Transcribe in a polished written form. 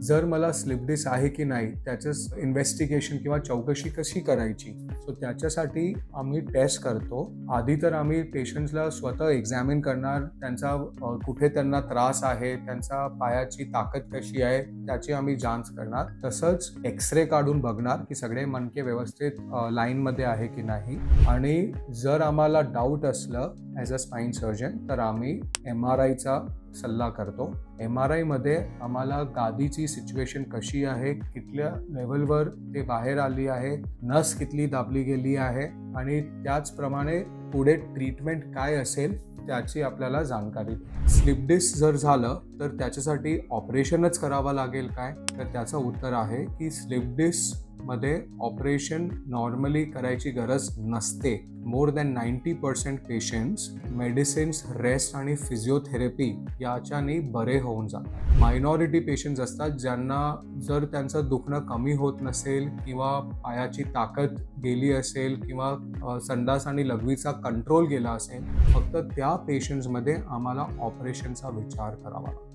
जर मला slip disk आहे की नाही त्याचं इन्व्हेस्टिगेशन किंवा चौकशी कशी करायची, सो त्याच्यासाठी आम्ही टेस्ट करतो. आधी तर आम्ही पेशंट्सला स्वतः एक्झामिन करणार, त्यांचा कुठे त्यांना त्रास आहे, त्यांचा पायाची ताकद कशी आहे त्याची आम्ही जांच करणार. तसंच एक्सरे काढून बघणार की सगळे मणके व्यवस्थित लाईनमध्ये आहे की नाही. आणि जर आम्हाला डाऊट असलं ॲज अ स्पाईन सर्जन तर आम्ही MRIचा सल्ला करतो. MRIमध्ये आम्हाला गादीची सिच्युएशन कशी आहे, कुठल्या लेवलवर ते बाहेर आली आहे, नस किती दाबली गेली आहे आणि त्याचप्रमाणे पुढे ट्रीटमेंट काय असेल त्याची आपल्याला जाणकारी. स्लिप डिस्क जर झालं तर त्याच्यासाठी ऑपरेशनच करावं लागेल काय, तर त्याचं उत्तर आहे की स्लिप डिस्क मध्ये ऑपरेशन नॉर्मली करायची गरज नसते. More than 90% patients medicines, rest आणि फिजिओथेरपी याच्याने बरे होऊन जातात. मायनॉरिटी पेशंट्स असतात ज्यांना जर त्यांचं दुखणं कमी होत नसेल किंवा पायाची ताकद गेली असेल किंवा संडास आणि लघवीचा कंट्रोल गेला असेल, फक्त त्या पेशंट्समध्ये आम्हाला ऑपरेशनचा विचार करावा लागतो.